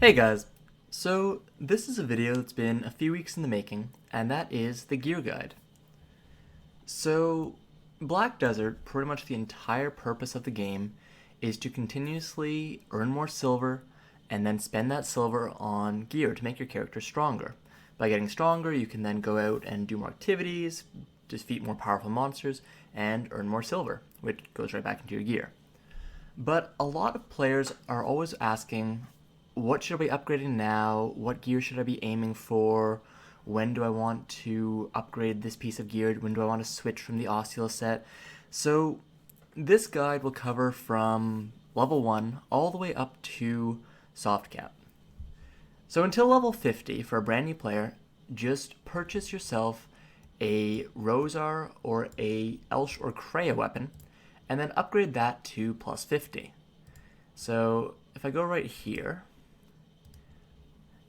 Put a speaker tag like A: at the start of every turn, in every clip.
A: Hey guys, so this is a video that's been a few weeks in the making, and that is the gear guide. So, Black Desert, pretty much the entire purpose of the game is to continuously earn more silver and then spend that silver on gear to make your character stronger. By getting stronger, you can then go out and do more activities, defeat more powerful monsters, and earn more silver, which goes right back into your gear. But a lot of players are always asking, what should I be upgrading now? What gear should I be aiming for? When do I want to upgrade this piece of gear? When do I want to switch from the Asula Set? So this guide will cover from level 1 all the way up to Softcap. So until level 50, for a brand new player, just purchase yourself a Rosar or a Elsh or Kreia weapon, and then upgrade that to plus 50. So if I go right here,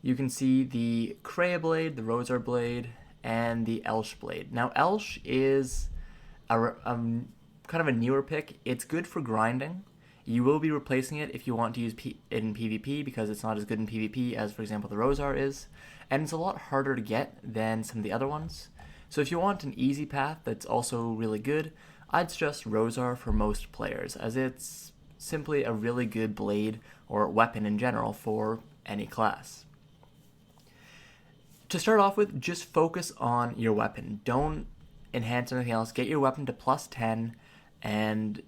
A: you can see the Kreia blade, the Rosar blade, and the Elsh blade. Now Elsh is kind of a newer pick. It's good for grinding. You will be replacing it if you want to use it in PvP because it's not as good in PvP as, for example, the Rosar is. And it's a lot harder to get than some of the other ones. So if you want an easy path that's also really good, I'd suggest Rosar for most players, as it's simply a really good blade or weapon in general for any class. To start off with, just focus on your weapon. Don't enhance anything else. Get your weapon to plus 10 and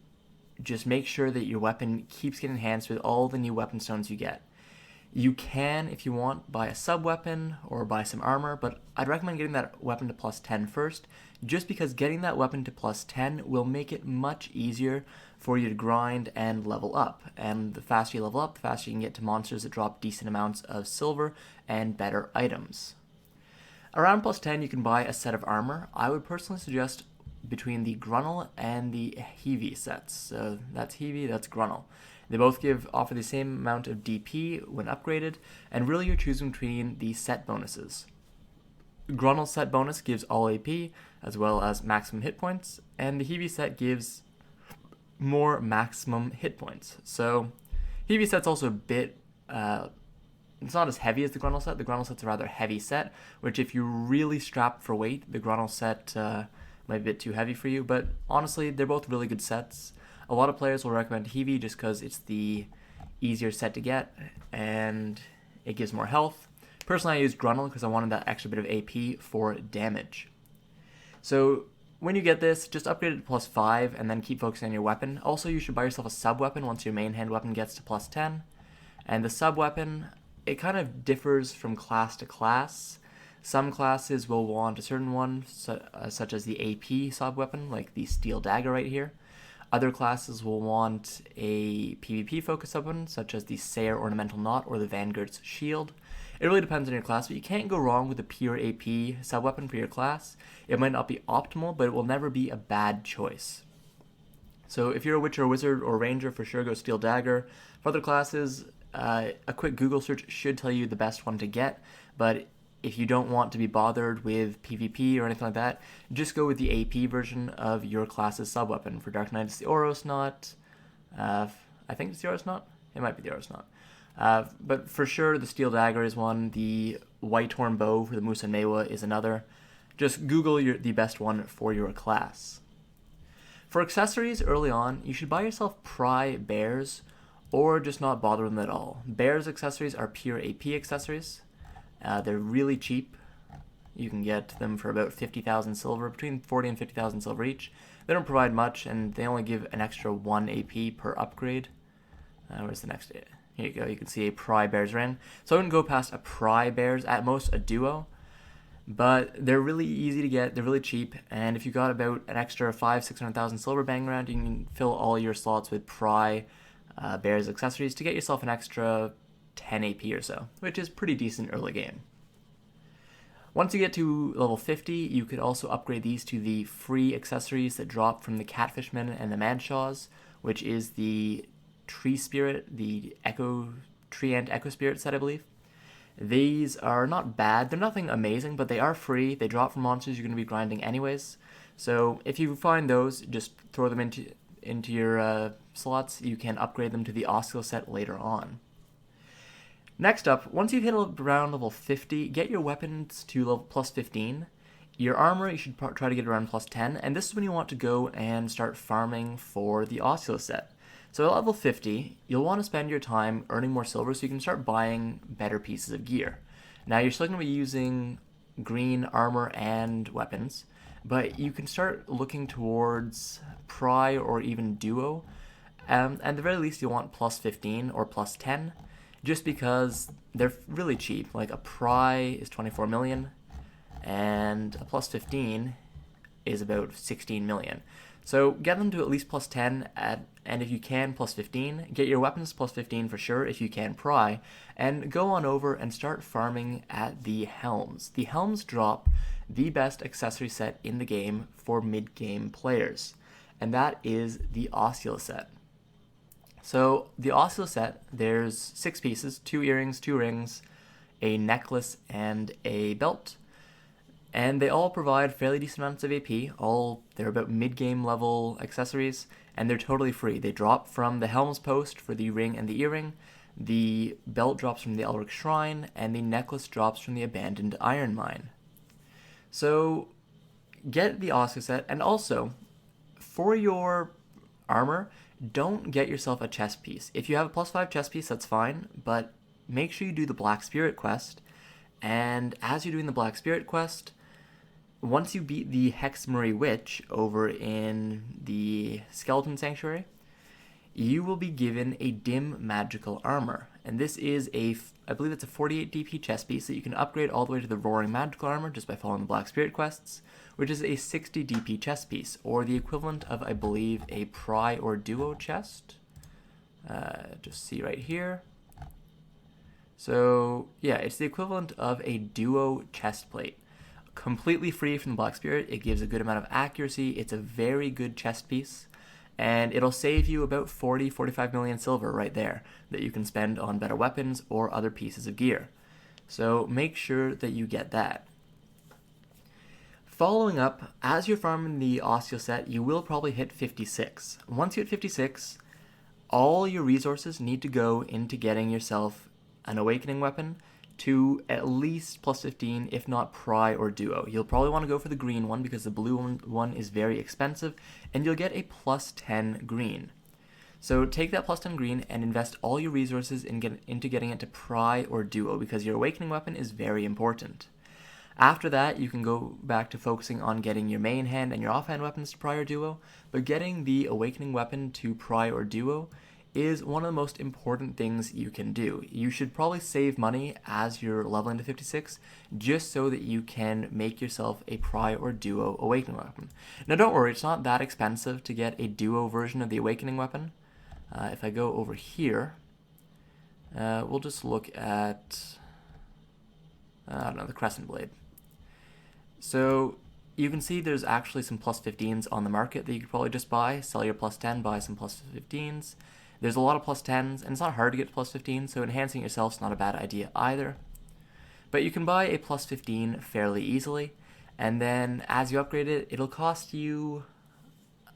A: just make sure that your weapon keeps getting enhanced with all the new weapon stones you get. You can, if you want, buy a sub-weapon or buy some armor, but I'd recommend getting that weapon to plus 10 first, just because getting that weapon to plus 10 will make it much easier for you to grind and level up. And the faster you level up, the faster you can get to monsters that drop decent amounts of silver and better items. Around plus 10, you can buy a set of armor. I would personally suggest between the Grunil and the Heve sets. So that's Heve, that's Grunil. They both offer the same amount of DP when upgraded, and really you're choosing between the set bonuses. Grunil set bonus gives all AP, as well as maximum hit points, and the Heve set gives more maximum hit points. So Heve set's also a bit, it's not as heavy as the Grunil set. The Grunil set's a rather heavy set, which if you're really strapped for weight, the Grunil set might be a bit too heavy for you, but honestly, they're both really good sets. A lot of players will recommend Heve just because it's the easier set to get and it gives more health. Personally, I use Grunil because I wanted that extra bit of AP for damage. So when you get this, just upgrade it to plus 5 and then keep focusing on your weapon. Also, you should buy yourself a sub-weapon once your main hand weapon gets to plus 10. And the sub-weapon, it kind of differs from class to class. Some classes will want a certain one, such as the AP sub-weapon, like the Steel Dagger right here. Other classes will want a PvP focus weapon, such as the Sayer Ornamental Knot or the Vanguard's Shield. It really depends on your class, but you can't go wrong with a pure AP sub-weapon for your class. It might not be optimal, but it will never be a bad choice. So if you're a Witcher, Wizard, or Ranger, for sure go Steel Dagger. For other classes, a quick Google search should tell you the best one to get, but if you don't want to be bothered with PvP or anything like that, just go with the AP version of your class's sub-weapon. For Dark Knight, it's the Oros Knot. I think it's the Oros Knot. It might be the Oros Knot. But for sure, the Steel Dagger is one. The Whitehorn Bow for the Musa Mewa is another. Just Google the best one for your class. For accessories early on, you should buy yourself Pry Bears or just not bother with them at all. Bears accessories are pure AP accessories. They're really cheap. You can get them for about 50,000 silver, between 40 and 50,000 silver each. They don't provide much, and they only give an extra 1 AP per upgrade. Where's the next? Here you go. You can see a Pry Bears ring. So I wouldn't go past a Pry Bears, at most a duo. But they're really easy to get. They're really cheap, and if you got about an extra 500,000-600,000 silver banging around, you can fill all your slots with Pry Bears accessories to get yourself an extra 10 AP or so, which is pretty decent early game. Once you get to level 50, you could also upgrade these to the free accessories that drop from the Catfishmen and the Manshaws, which is the Tree Spirit, the Tree Ant Echo Spirit set, I believe. These are not bad. They're nothing amazing, but they are free. They drop from monsters you're going to be grinding anyways. So if you find those, just throw them into your slots. You can upgrade them to the Asula Set later on. Next up, once you've hit around level 50, get your weapons to level plus 15. Your armor, you should try to get around plus 10, and this is when you want to go and start farming for the Asula Set. So at level 50, you'll want to spend your time earning more silver so you can start buying better pieces of gear. Now you're still going to be using Green Armour and weapons, but you can start looking towards Pry or even Duo. At the very least, you'll want plus 15 or plus 10, just because they're really cheap. Like a Pry is 24 million, and a plus 15 is about 16 million. So get them to at least plus 10, and if you can, plus 15. Get your weapons plus 15 for sure if you can pry, and go on over and start farming at the Helms. The Helms drop the best accessory set in the game for mid-game players, and that is the Asula Set. So the Asula Set, there's 6 pieces, 2 earrings, 2 rings, a necklace, and a belt. And they all provide fairly decent amounts of AP. They're about mid-game level accessories, and they're totally free. They drop from the Helm's Post for the ring and the earring, the belt drops from the Elric Shrine, and the necklace drops from the Abandoned Iron Mine. So get the Asula Set, and also, for your armor, don't get yourself a chest piece. If you have a plus 5 chest piece, that's fine, but make sure you do the Black Spirit quest, and as you're doing the Black Spirit quest, once you beat the Hexmurray Witch over in the Skeleton Sanctuary, you will be given a dim magical armor. And this is I believe it's a 48 DP chest piece that you can upgrade all the way to the Roaring Magical Armor just by following the Black Spirit quests, which is a 60 DP chest piece, or the equivalent of, I believe, a Pry or Duo chest. Just see right here. So, yeah, it's the equivalent of a Duo chest plate. Completely free from the Black Spirit. It gives a good amount of accuracy. It's a very good chest piece, and it'll save you about 45 million silver right there that you can spend on better weapons or other pieces of gear. So make sure that you get that. Following up, as you're farming the Asula Set, you will probably hit 56. Once you hit 56, all your resources need to go into getting yourself an Awakening weapon to at least plus 15, if not Pry or Duo. You'll probably want to go for the green one because the blue one is very expensive, and you'll get a plus 10 green. So take that plus 10 green and invest all your resources into getting it to Pry or Duo because your Awakening weapon is very important. After that, you can go back to focusing on getting your main hand and your offhand weapons to Pry or Duo, but getting the Awakening weapon to Pry or Duo is one of the most important things you can do. You should probably save money as you're leveling to 56 just so that you can make yourself a Pry or Duo Awakening weapon. Now don't worry, it's not that expensive to get a Duo version of the Awakening weapon. If I go over here, we'll just look at, the Crescent Blade. So you can see there's actually some plus 15s on the market that you could probably just buy. Sell your plus 10, buy some plus 15s. There's a lot of plus 10s, and it's not hard to get to plus 15, so enhancing yourself is not a bad idea either. But you can buy a plus 15 fairly easily, and then as you upgrade it, it'll cost you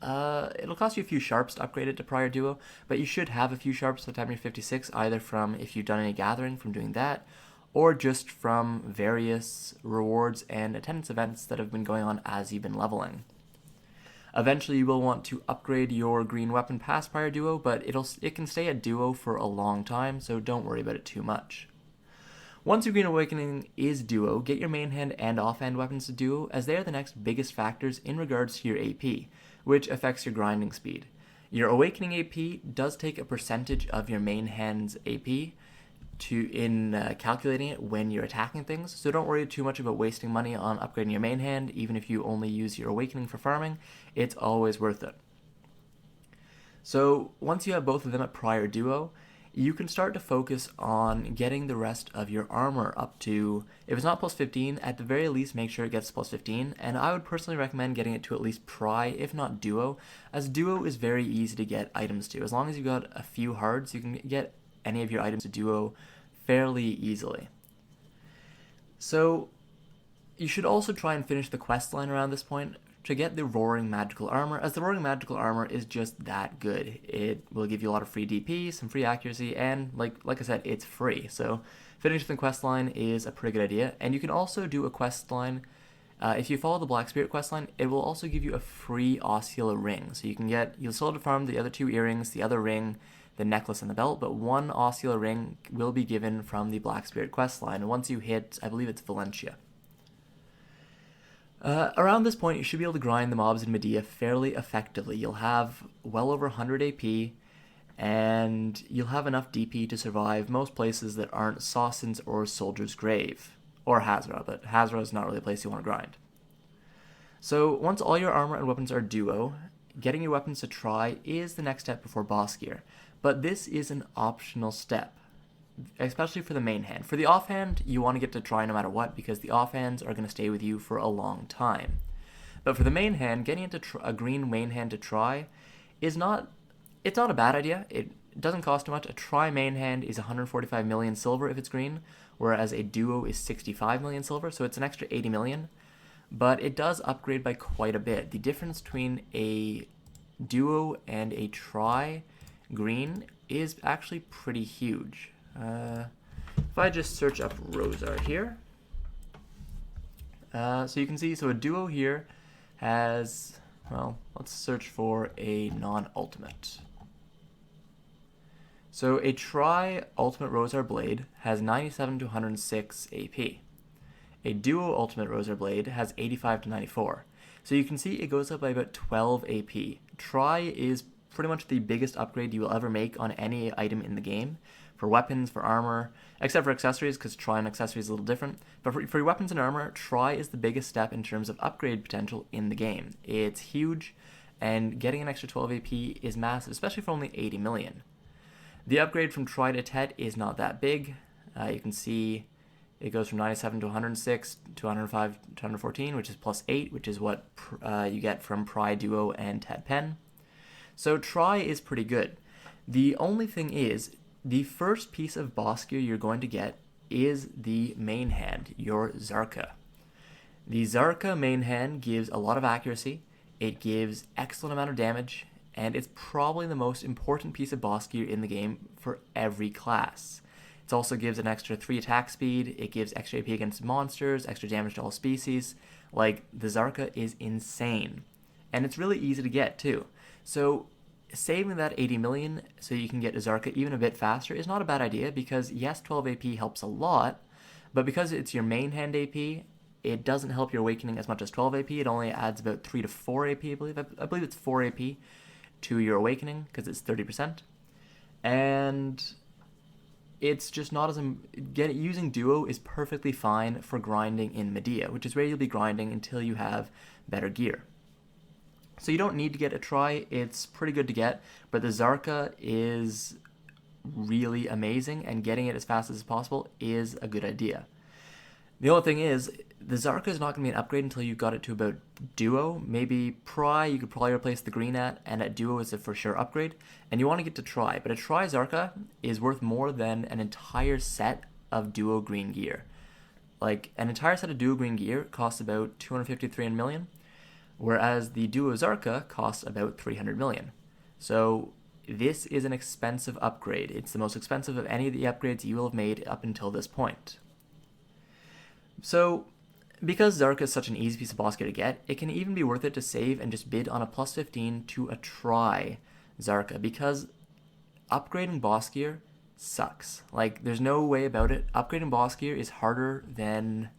A: a few sharps to upgrade it to Pry or Duo, but you should have a few sharps by the time you're 56, either from if you've done any gathering from doing that, or just from various rewards and attendance events that have been going on as you've been leveling. Eventually, you will want to upgrade your green weapon past Pry or Duo, but it can stay at Duo for a long time, so don't worry about it too much. Once your Green Awakening is Duo, get your main hand and offhand weapons to Duo, as they are the next biggest factors in regards to your AP, which affects your grinding speed. Your Awakening AP does take a percentage of your main hand's AP in calculating it when you're attacking things, so don't worry too much about wasting money on upgrading your main hand. Even if you only use your Awakening for farming, it's always worth it. So once you have both of them at Pry or Duo, you can start to focus on getting the rest of your armor up to, if it's not plus 15, at the very least make sure it gets plus 15, and I would personally recommend getting it to at least Pry, if not Duo, as Duo is very easy to get items to. As long as you've got a few hards, you can get any of your items to Duo fairly easily. So you should also try and finish the quest line around this point. to get the Roaring Magical Armour, as the Roaring Magical Armour is just that good. It will give you a lot of free DP, some free accuracy, and like I said, it's free. So finishing the quest line is a pretty good idea. And you can also do a quest line. If you follow the Black Spirit questline, it will also give you a free Osula ring. So you'll still have to farm the other 2 earrings, the other ring, the necklace, and the belt, but 1 Osula ring will be given from the Black Spirit questline once you hit, I believe it's Valencia. Around this point, you should be able to grind the mobs in Medea fairly effectively. You'll have well over 100 AP, and you'll have enough DP to survive most places that aren't Sawson's or Soldier's Grave. Or Hazra, but Hazra is not really a place you want to grind. So once all your armor and weapons are duo, getting your weapons to try is the next step before boss gear. But this is an optional step, especially for the main hand. For the offhand, you want to get to try no matter what, because the offhands are going to stay with you for a long time. But for the main hand, getting into a green main hand to try is not a bad idea. It doesn't cost too much. A try main hand is 145 million silver if it's green, whereas a duo is 65 million silver, so it's an extra 80 million. But it does upgrade by quite a bit. The difference between a duo and a try green is actually pretty huge. If I just search up Rosar here, so you can see, so a duo here has, well, let's search for a non-ultimate. So a try ultimate Rosar blade has 97 to 106 AP. A duo ultimate Rosar blade has 85 to 94. So you can see it goes up by about 12 AP. Try is pretty much the biggest upgrade you will ever make on any item in the game. For weapons, for armor, except for accessories, because try and accessories is a little different. But for your weapons and armor, try is the biggest step in terms of upgrade potential in the game. It's huge, and getting an extra 12 AP is massive, especially for only 80 million. The upgrade from Try to Tett is not that big. You can see it goes from 97 to 106 to 105 to 114, which is plus 8, which is what you get from Pry Duo and Tett Pen. So Try is pretty good. The only thing is, the first piece of boss gear you're going to get is the main hand, your Kzarka. The Kzarka main hand gives a lot of accuracy, it gives excellent amount of damage, and it's probably the most important piece of boss gear in the game for every class. It also gives an extra 3 attack speed, it gives extra AP against monsters, extra damage to all species. Like, the Kzarka is insane. And it's really easy to get, too. So, saving that 80 million so you can get Kzarka even a bit faster is not a bad idea, because yes, 12 AP helps a lot, but because it's your main hand AP, it doesn't help your awakening as much as 12 AP. It only adds about 3 to 4 AP, I believe. I believe it's 4 AP to your awakening, because it's 30%. And it's just not as... using Duo is perfectly fine for grinding in Medea, which is where you'll be grinding until you have better gear. So you don't need to get a try, it's pretty good to get, but the Kzarka is really amazing, and getting it as fast as possible is a good idea. The only thing is, the Kzarka is not going to be an upgrade until you got it to about Duo. Maybe Pry, you could probably replace the green at, and at Duo is a for sure upgrade. And you want to get to Try, but a Try Kzarka is worth more than an entire set of Duo green gear. Like, an entire set of Duo green gear costs about 253 million, whereas the Duo Kzarka costs about 300 million. So this is an expensive upgrade. It's the most expensive of any of the upgrades you will have made up until this point. So, because Kzarka is such an easy piece of boss gear to get, it can even be worth it to save and just bid on a plus 15 to a try Kzarka, because upgrading boss gear sucks. Like, there's no way about it. Upgrading boss gear is harder than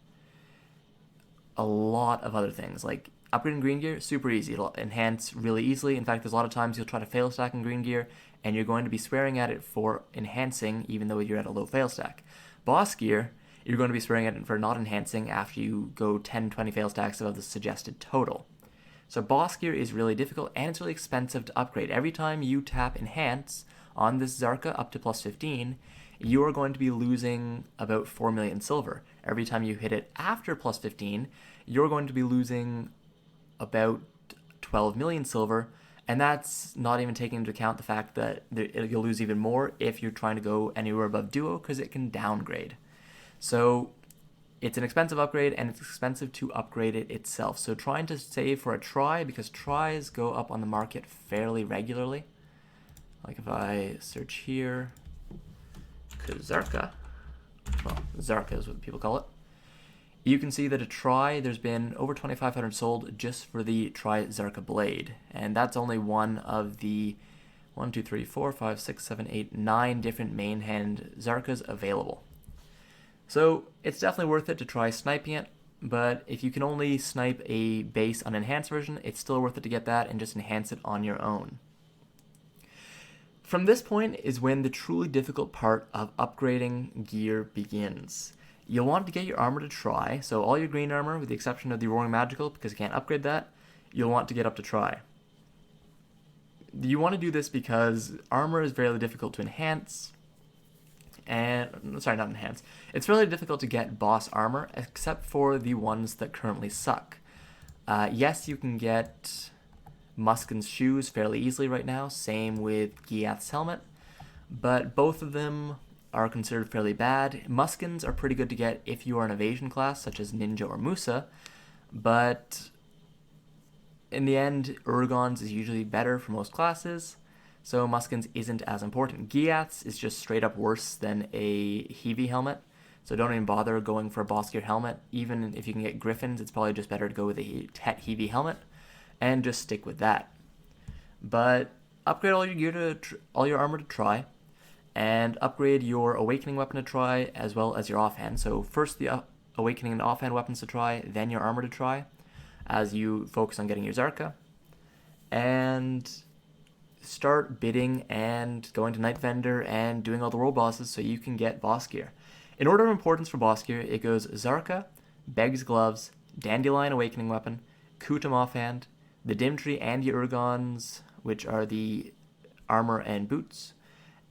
A: a lot of other things. Like, upgrading green gear, super easy. It'll enhance really easily. In fact, there's a lot of times you'll try to fail stack in green gear, and you're going to be swearing at it for enhancing, even though you're at a low fail stack. Boss gear, you're going to be swearing at it for not enhancing after you go 10, 20 fail stacks above the suggested total. So boss gear is really difficult, and it's really expensive to upgrade. Every time you tap enhance on this Kzarka up to plus 15, you are going to be losing about 4 million silver. Every time you hit it after plus 15, you're going to be losing about 12 million silver, and that's not even taking into account the fact that you'll lose even more if you're trying to go anywhere above Duo, because it can downgrade. So it's an expensive upgrade, and it's expensive to upgrade it itself. So trying to save for a try, because tries go up on the market fairly regularly. Like if I search here, Kzarka, well, Kzarka is what people call it. You can see that a try, there's been over 2,500 sold just for the Try Kzarka blade. And that's only one of the 9 different main hand Kzarkas available. So it's definitely worth it to try sniping it, but if you can only snipe a base unenhanced version, it's still worth it to get that and just enhance it on your own. From this point is when the truly difficult part of upgrading gear begins. You'll want to get your armor to try, so all your green armor, with the exception of the Roaring Magical, because you can't upgrade that, you'll want to get up to try. You want to do this because armor is very difficult to enhance, and, sorry, not enhance. It's really difficult to get boss armor, except for the ones that currently suck. Yes, you can get Muskin's shoes fairly easily right now, same with Giath's helmet, but both of them are considered fairly bad. Muskins are pretty good to get if you are an evasion class, such as Ninja or Musa, but in the end, Urgon's is usually better for most classes, so Muskins isn't as important. Giath's is just straight up worse than a Heve helmet, so don't even bother going for a boss gear helmet. Even if you can get Griffins, it's probably just better to go with a Tett Heve helmet, and just stick with that. But upgrade all your gear all your armor to try, and upgrade your awakening weapon to try, as well as your offhand. So first the awakening and offhand weapons to try, then your armor to try, as you focus on getting your Kzarka. And start bidding and going to Night Vendor and doing all the world bosses so you can get boss gear. In order of importance for boss gear, it goes Kzarka, Beg's Gloves, Dandelion Awakening Weapon, Kutum Offhand, the Dim Tree and the Urgons, which are the armor and boots.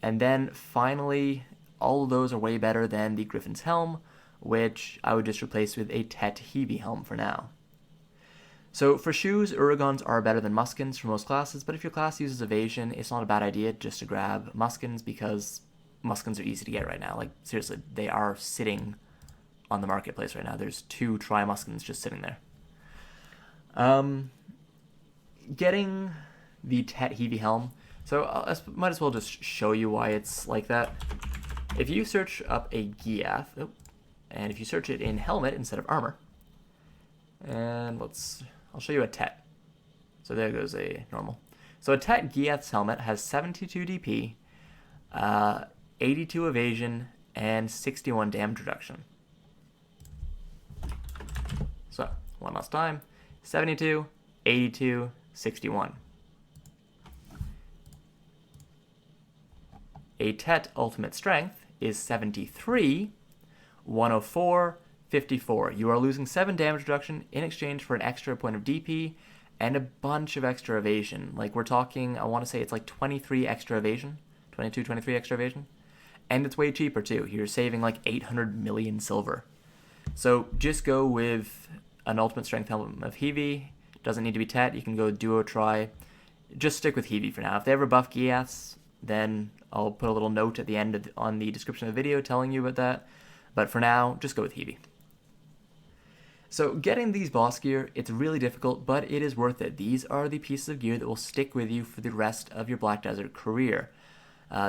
A: And then finally, all of those are way better than the Griffin's Helm, which I would just replace with a Tett Heve helm for now. So for shoes, Urgons are better than Muskins for most classes, but if your class uses evasion, it's not a bad idea just to grab Muskins, because Muskins are easy to get right now. Like, seriously, they are sitting on the marketplace right now. There's 2 Try Muskins just sitting there. Getting the Tett Heve helm, so I might as well just show you why it's like that. If you search up a Giath, and if you search it in helmet instead of armor, and I'll show you a Tett. So there goes a normal. So a Tett Giath's helmet has 72 DP, 82 evasion, and 61 damage reduction. So, one last time. 72, 82, 61. A Tett ultimate strength is 73, 104, 54. You are losing 7 damage reduction in exchange for an extra point of DP and a bunch of extra evasion. Like, we're talking, I want to say it's like 23 extra evasion, 22, 23 extra evasion. And it's way cheaper too. You're saving like 800 million silver. So just go with an ultimate strength helmet of Heve. Doesn't need to be Tett. You can go duo try. Just stick with Heve for now. If they ever buff Giaths, then I'll put a little note at the end on the description of the video telling you about that. But for now, just go with Heve. So getting these boss gear, it's really difficult, but it is worth it. These are the pieces of gear that will stick with you for the rest of your Black Desert career.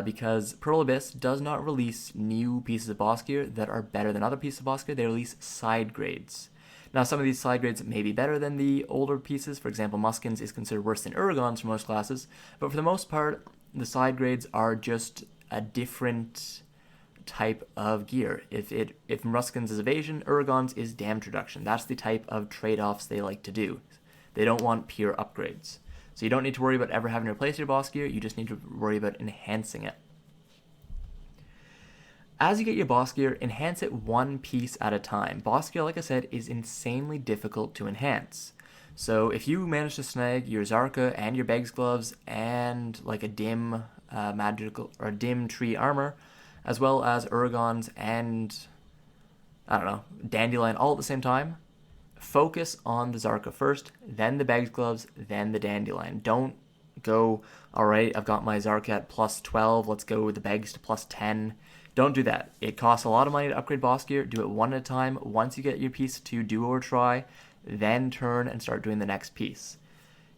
A: Because Pearl Abyss does not release new pieces of boss gear that are better than other pieces of boss gear. They release side grades. Now, some of these side grades may be better than the older pieces. For example, Muskins is considered worse than Urgons for most classes. But for the most part, the side grades are just a different type of gear. If Muskins is evasion, Urgons is damage reduction. That's the type of trade-offs they like to do. They don't want pure upgrades. So you don't need to worry about ever having to replace your boss gear, you just need to worry about enhancing it. As you get your boss gear, enhance it one piece at a time. Boss gear, like I said, is insanely difficult to enhance. So if you manage to snag your Kzarka and your Beg's Gloves and like a dim magical or dim tree armor, as well as Urgons and, I don't know, Dandelion all at the same time, focus on the Kzarka first, then the Beg's Gloves, then the Dandelion. Don't go, alright, I've got my Kzarka at plus 12, let's go with the Begs to plus 10. Don't do that. It costs a lot of money to upgrade boss gear. Do it one at a time. Once you get your piece to duo or try, then turn and start doing the next piece.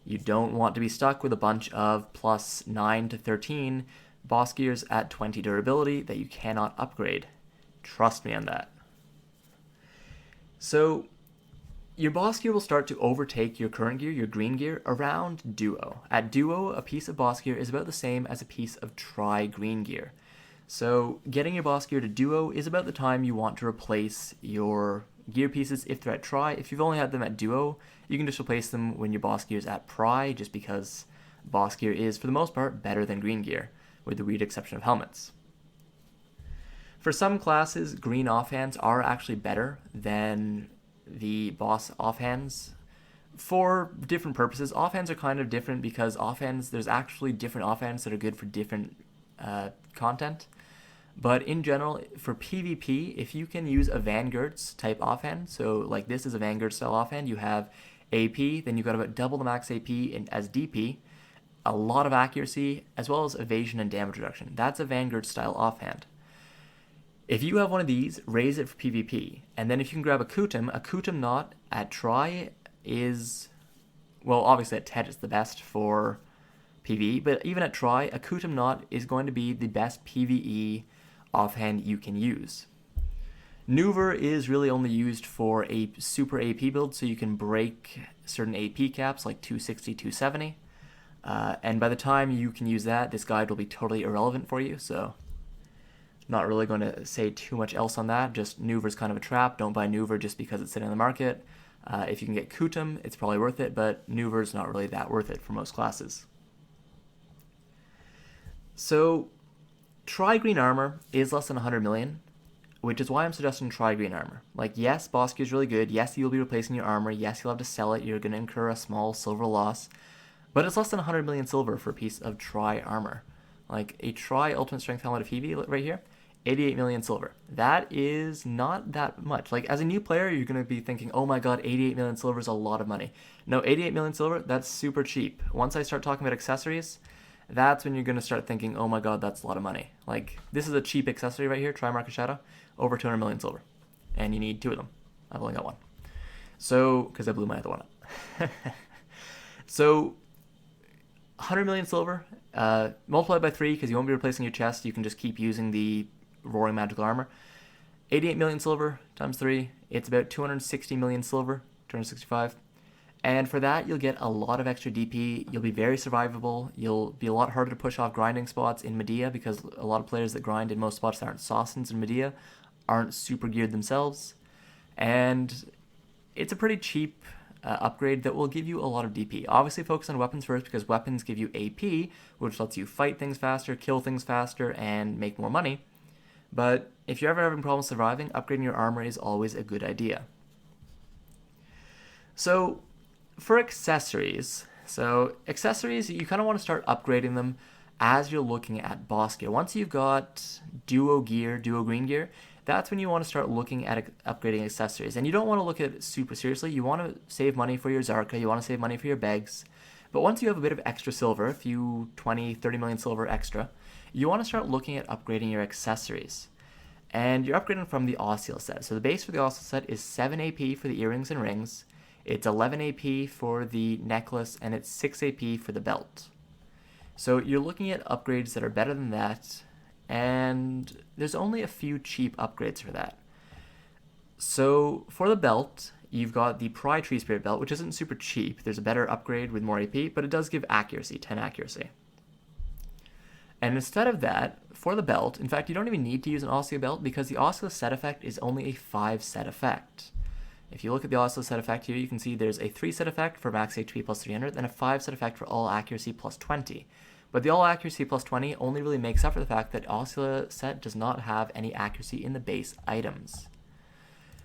A: You don't want to be stuck with a bunch of plus 9 to 13 boss gears at 20 durability that you cannot upgrade. Trust me on that. So your boss gear will start to overtake your current gear, your green gear, around duo. At duo, a piece of boss gear is about the same as a piece of tri green gear. So getting your boss gear to duo is about the time you want to replace your gear pieces if they're at tri. If you've only had them at duo, you can just replace them when your boss gear is at pri, just because boss gear is, for the most part, better than green gear, with the weird exception of helmets. For some classes, green offhands are actually better than the boss offhands. For different purposes, offhands are kind of different because offhands, there's actually different offhands that are good for different content. But in general, for PvP, if you can use a Vanguard's type offhand, so like this is a Vanguard style offhand, you have AP, then you've got about double the max AP as DP, a lot of accuracy, as well as evasion and damage reduction. That's a Vanguard style offhand. If you have one of these, raise it for PvP, and then if you can grab a Kutum Knot at Tri is, well, obviously at Tett is the best for PvE, but even at Tri, a Kutum Knot is going to be the best PvE offhand you can use. Nuver is really only used for a super AP build, so you can break certain AP caps like 260, 270, and by the time you can use that, this guide will be totally irrelevant for you, so not really going to say too much else on that. Just Nuver's kind of a trap. Don't buy Nuver just because it's sitting on the market. If you can get Kutum, it's probably worth it, but Nuver's not really that worth it for most classes. So try Green Armour is less than 100 million, which is why I'm suggesting try Green Armour. Like, yes, boss gear is really good. Yes, you'll be replacing your armor. Yes, you'll have to sell it. You're going to incur a small silver loss. But it's less than 100 million silver for a piece of tri armor. Like, a tri ultimate strength helmet of Heve right here, 88 million silver. That is not that much. Like, as a new player, you're going to be thinking, oh my god, 88 million silver is a lot of money. No, 88 million silver, that's super cheap. Once I start talking about accessories, that's when you're going to start thinking, oh my god, that's a lot of money. Like, this is a cheap accessory right here, Tri-Market Shadow, over 200 million silver. And you need 2 of them. I've only got 1. So, because I blew my other one up. So, 100 million silver, multiplied by 3, because you won't be replacing your chest, you can just keep using the Roaring Magical Armor. 88 million silver times 3, it's about 260 million silver, 265. And for that, you'll get a lot of extra DP. You'll be very survivable. You'll be a lot harder to push off grinding spots in Medea, because a lot of players that grind in most spots that aren't Sawsons in Medea aren't super geared themselves. And it's a pretty cheap upgrade that will give you a lot of DP. Obviously focus on weapons first, because weapons give you AP, which lets you fight things faster, kill things faster, and make more money. But if you're ever having problems surviving, upgrading your armor is always a good idea. So for accessories, you kind of want to start upgrading them as you're looking at boss gear. Once you've got duo gear, duo green gear, that's when you want to start looking at upgrading accessories. And you don't want to look at it super seriously. You want to save money for your Kzarka, you want to save money for your Begs. But once you have a bit of extra silver, a few 20, 30 million silver extra, you want to start looking at upgrading your accessories. And you're upgrading from the Asula Set. So the base for the Asula Set is 7 AP for the earrings and rings, it's 11 AP for the necklace, and it's 6 AP for the belt. So you're looking at upgrades that are better than that, and there's only a few cheap upgrades for that. So for the belt, you've got the Pry Tree Spirit belt, which isn't super cheap. There's a better upgrade with more AP, but it does give accuracy, 10 accuracy. And instead of that, for the belt, in fact, you don't even need to use an Asula belt, because the Asula Set effect is only a 5 set effect. If you look at the Asula Set effect here, you can see there's a 3 set effect for max HP plus 300, and a 5 set effect for all accuracy plus 20. But the all accuracy plus 20 only really makes up for the fact that Asula Set does not have any accuracy in the base items.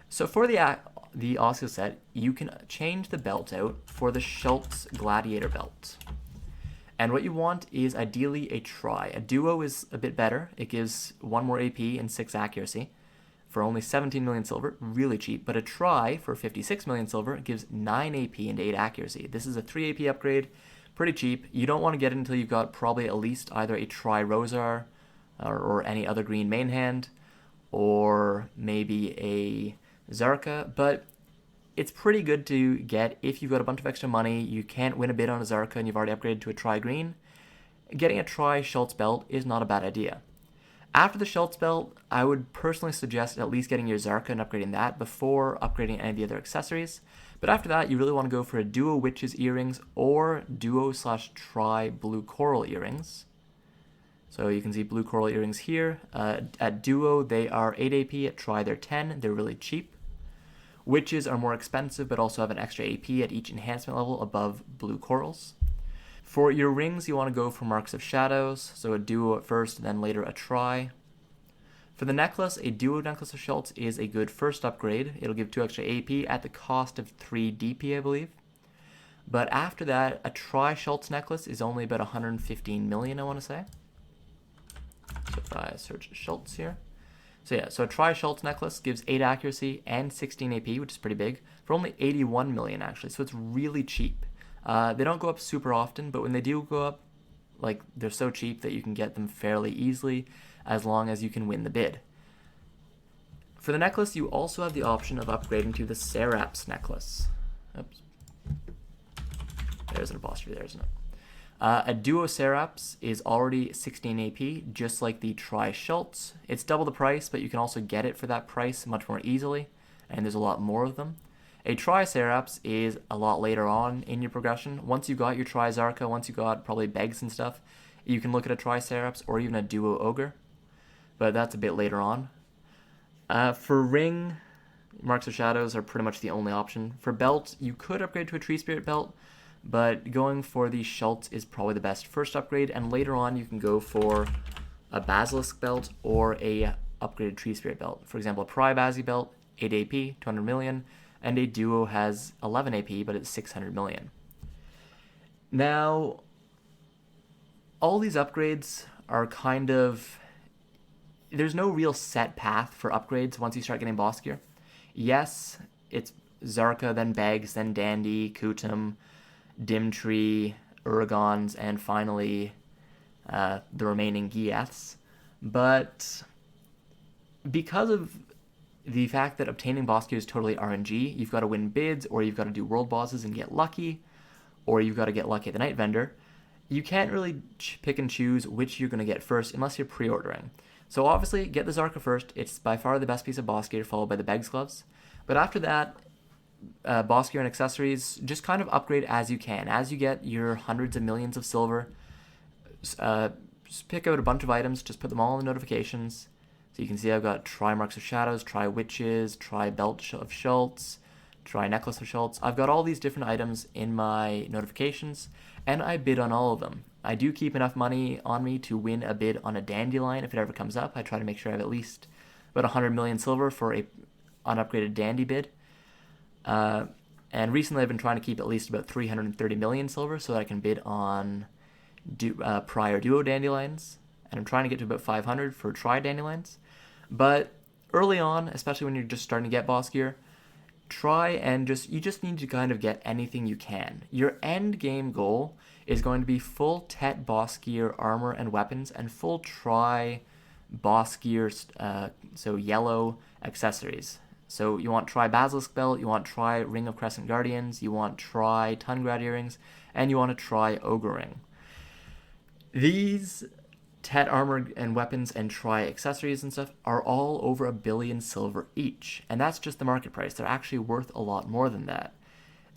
A: So for the Asula Set, you can change the belt out for the Schultz Gladiator belt. And what you want is ideally a tri. A duo is a bit better. It gives 1 more AP and 6 accuracy for only 17 million silver, really cheap. But a tri for 56 million silver gives 9 AP and 8 accuracy. This is a 3 AP upgrade, pretty cheap. You don't want to get it until you've got probably at least either a tri Rosar, or any other green main hand, or maybe a Kzarka, but it's pretty good to get if you've got a bunch of extra money, you can't win a bid on a Kzarka and you've already upgraded to a tri-green. Getting a tri-Schultz belt is not a bad idea. After the Schultz belt, I would personally suggest at least getting your Kzarka and upgrading that before upgrading any of the other accessories. But after that, you really want to go for a duo witches earrings or duo/tri blue coral earrings. So you can see blue coral earrings here. At duo, they are 8 AP. At tri, they're 10. They're really cheap. Witches are more expensive, but also have an extra AP at each enhancement level above blue corals. For your rings, you want to go for Marks of Shadows, so a duo at first, then later a tri. For the necklace, a duo necklace of Schultz is a good first upgrade. It'll give 2 extra AP at the cost of 3 DP, I believe. But after that, a tri-Schultz necklace is only about 115 million, I want to say. So if I search Schultz here. So yeah, so a tri-Schultz necklace gives 8 accuracy and 16 AP, which is pretty big, for only 81 million actually, so it's really cheap. They don't go up super often, but when they do go up, like, they're so cheap that you can get them fairly easily as long as you can win the bid. For the necklace, you also have the option of upgrading to the Serap's necklace. Oops. There's an apostrophe there, isn't it? A duo Serap's is already 16 AP, just like the tri-Schultz. It's double the price, but you can also get it for that price much more easily, and there's a lot more of them. A tri-Serap's is a lot later on in your progression. Once you got your tri-Kzarka, once you got probably Begs and stuff, you can look at a tri-Serap's or even a duo Ogre, but that's a bit later on. For ring, Marks of Shadows are pretty much the only option. For belt, you could upgrade to a Tree Spirit belt, but going for the Schultz is probably the best first upgrade, and later on you can go for a Basilisk belt or a upgraded Tree Spirit belt. For example, a Pri-Basi belt, 8 AP, 200 million, and a duo has 11 AP, but it's 600 million. Now, all these upgrades are kind of... There's no real set path for upgrades once you start getting boss gear. Yes, it's Kzarka, then Begs, then Dandy, Kutum, Dimtree, Uragons, and finally the remaining Giaths. But because of the fact that obtaining boss gear is totally RNG, you've got to win bids, or you've got to do world bosses and get lucky, or you've got to get lucky at the Night Vendor, you can't really pick and choose which you're going to get first unless you're pre-ordering. So obviously, get the Kzarka first. It's by far the best piece of boss gear, followed by the Begs gloves. But after that, boss gear and accessories, just kind of upgrade as you can. As you get your hundreds of millions of silver, just pick out a bunch of items, just put them all in the notifications. So you can see I've got Tri Marks of Shadows, Tri Witches, Tri Belt of Schultz, Tri Necklace of Schultz. I've got all these different items in my notifications, and I bid on all of them. I do keep enough money on me to win a bid on a Dandelion if it ever comes up. I try to make sure I have at least about 100 million silver for a unupgraded Dandy bid. And recently I've been trying to keep at least about 330 million silver so that I can bid on prior duo Dandelions. And I'm trying to get to about 500 for tri Dandelions. But early on, especially when you're just starting to get boss gear, try and you just need to kind of get anything you can. Your end game goal is going to be full Tett boss gear, armor, and weapons, and full tri boss gear, so yellow accessories. So you want tri Basilisk belt, you want tri Ring of Crescent Guardians, you want tri Tungrad earrings, and you want a tri Ogre ring. These Tett armor and weapons and tri accessories and stuff are all over 1 billion silver each, and that's just the market price. They're actually worth a lot more than that.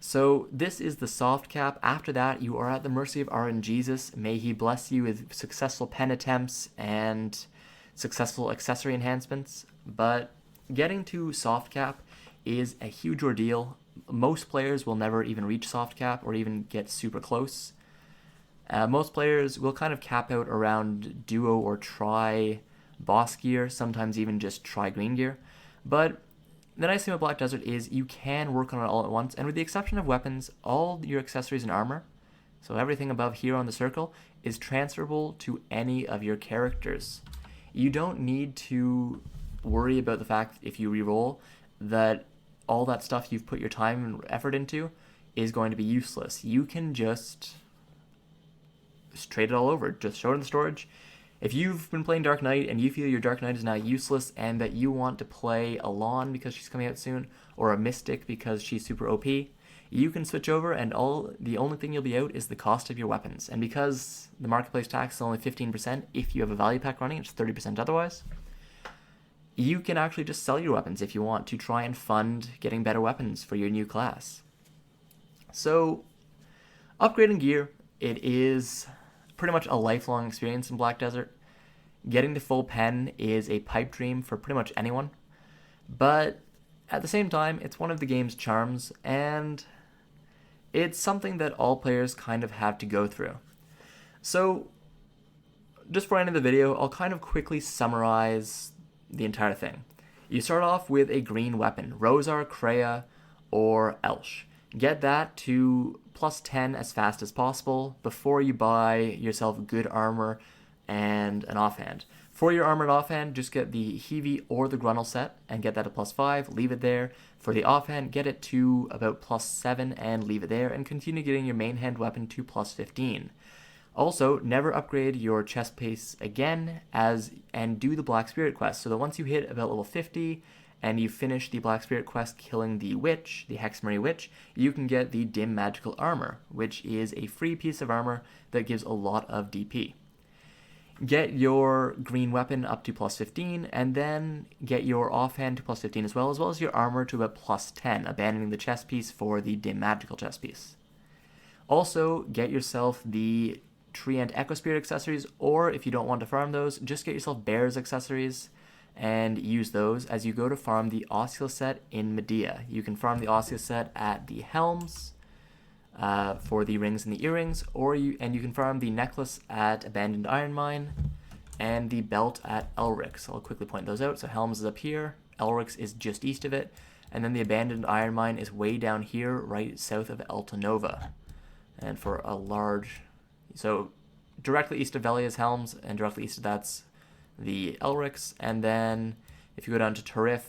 A: So this is the soft cap. After that, you are at the mercy of RNGesus. May he bless you with successful pen attempts and successful accessory enhancements. But getting to soft cap is a huge ordeal. Most players will never even reach soft cap or even get super close. Most players will kind of cap out around duo or tri boss gear, sometimes even just tri green gear. But the nice thing about Black Desert is you can work on it all at once, and with the exception of weapons, all your accessories and armor, so everything above here on the circle, is transferable to any of your characters. You don't need to worry about the fact, if you reroll, that all that stuff you've put your time and effort into is going to be useless. You can just trade it all over, just show it in the storage. If you've been playing Dark Knight and you feel your Dark Knight is now useless and that you want to play a Lawn because she's coming out soon, or a Mystic because she's super OP, you can switch over, and the only thing you'll be out is the cost of your weapons. And because the marketplace tax is only 15% if you have a value pack running, it's 30% otherwise, you can actually just sell your weapons if you want to try and fund getting better weapons for your new class. So, upgrading gear, it is pretty much a lifelong experience in Black Desert. Getting the full pen is a pipe dream for pretty much anyone, but at the same time, it's one of the game's charms, and it's something that all players kind of have to go through. So, just for the end of the video, I'll kind of quickly summarize the entire thing. You start off with a green weapon, Rosar, Kreia, or Elsh. Get that to plus 10 as fast as possible before you buy yourself good armor and an offhand. For your armored offhand, just get the Heve or the Grunil set and get that to plus 5, leave it there. For the offhand, get it to about plus 7 and leave it there, and continue getting your main hand weapon to plus 15. Also, never upgrade your chest piece again and do the Black Spirit quest, so that once you hit about level 50 and you finish the Black Spirit quest killing the witch, the Hexmary witch, you can get the dim Magical Armour, which is a free piece of armor that gives a lot of DP. Get your green weapon up to plus 15, and then get your offhand to plus 15 as well as your armor to about plus 10, abandoning the chest piece for the dim magical chest piece. Also, get yourself the Tree and Echo Spirit accessories, or if you don't want to farm those, just get yourself Bear's accessories and use those as you go to farm the Asula Set in Medea. You can farm the Asula Set at the Helms for the rings and the earrings, you can farm the necklace at Abandoned Iron Mine and the belt at Elric's. I'll quickly point those out. So Helms is up here, Elric's is just east of it, and then the Abandoned Iron Mine is way down here, right south of Altanova. And for a large... So directly east of Velia is Helms, and directly east of that's the Elric's, and then if you go down to Tarif,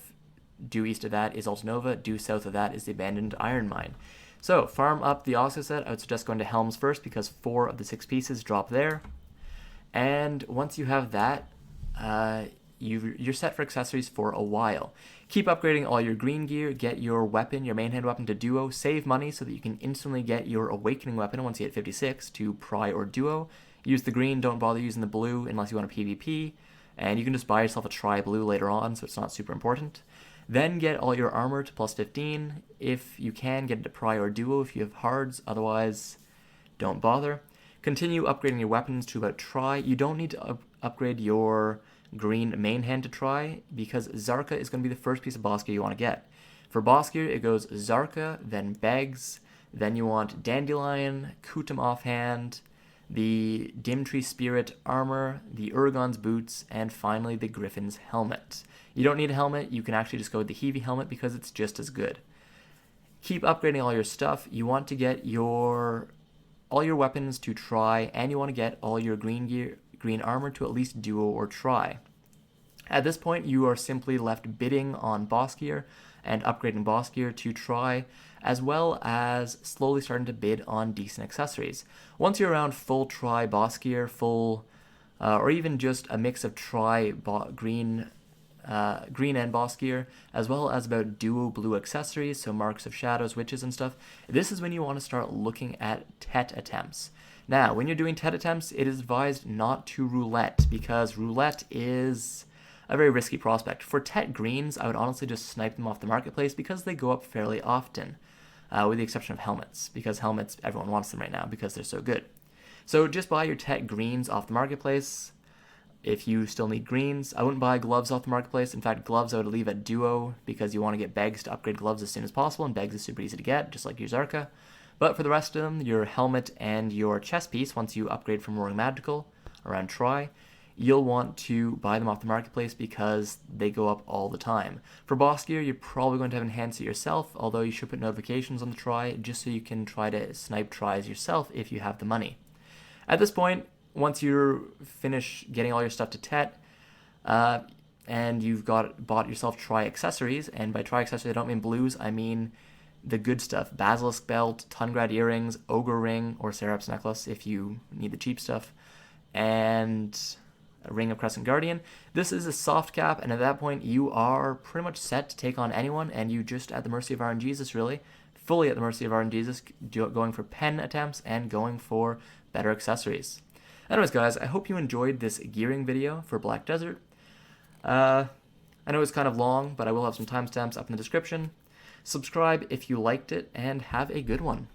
A: due east of that is Altanova, due south of that is the Abandoned Iron Mine. So, farm up the Asula Set. I would suggest going to Helms first because 4 of the 6 pieces drop there. And once you have that, you're set for accessories for a while. Keep upgrading all your green gear, get your weapon, your main hand weapon to duo, save money so that you can instantly get your awakening weapon once you hit 56 to pry or duo. Use the green, don't bother using the blue unless you want a PvP, and you can just buy yourself a tri-blue later on, so it's not super important. Then get all your armor to plus 15. If you can, get it to pry or duo if you have hards, otherwise don't bother. Continue upgrading your weapons to about tri. You don't need to upgrade your green main hand to try, because Kzarka is going to be the first piece of boss gear you want to get. For boss gear, it goes Kzarka, then Begs, then you want Dandelion, Kutum offhand, the Dimtree Spirit armor, the Urgon's boots, and finally the Griffin's helmet. You don't need a helmet, you can actually just go with the Heve helmet because it's just as good. Keep upgrading all your stuff. You want to get all your weapons to try, and you want to get all your green armor to at least duo or try. At this point, you are simply left bidding on boss gear and upgrading boss gear to try, as well as slowly starting to bid on decent accessories. Once you're around full try boss gear, or even just a mix of try green and boss gear, as well as about duo blue accessories, so marks of shadows, witches, and stuff, this is when you want to start looking at Tett attempts. Now, when you're doing Tett attempts, it is advised not to roulette, because roulette is a very risky prospect. For Tett greens, I would honestly just snipe them off the marketplace because they go up fairly often, with the exception of helmets, because helmets, everyone wants them right now because they're so good. So just buy your Tett greens off the marketplace. If you still need greens, I wouldn't buy gloves off the marketplace. In fact, gloves I would leave at duo because you want to get Begs to upgrade gloves as soon as possible, and Begs is super easy to get, just like your Kzarka. But for the rest of them, your helmet and your chest piece, once you upgrade from Roaring Magical around try, you'll want to buy them off the marketplace because they go up all the time. For boss gear, you're probably going to have enhanced it yourself, although you should put notifications on the try just so you can try to snipe tries yourself if you have the money. At this point, once you finish getting all your stuff to Tett, and you've bought yourself try accessories, and by try accessories I don't mean blues, I mean the good stuff: Basilisk belt, Tungrad earrings, Ogre ring, or Serap's necklace if you need the cheap stuff, and Ring of Crescent Guardian. This is a soft cap, and at that point, you are pretty much set to take on anyone, and you just at the mercy of RNGesus, really. Fully at the mercy of RNGesus, going for pen attempts and going for better accessories. Anyways, guys, I hope you enjoyed this gearing video for Black Desert. I know it's kind of long, but I will have some timestamps up in the description. Subscribe if you liked it, and have a good one.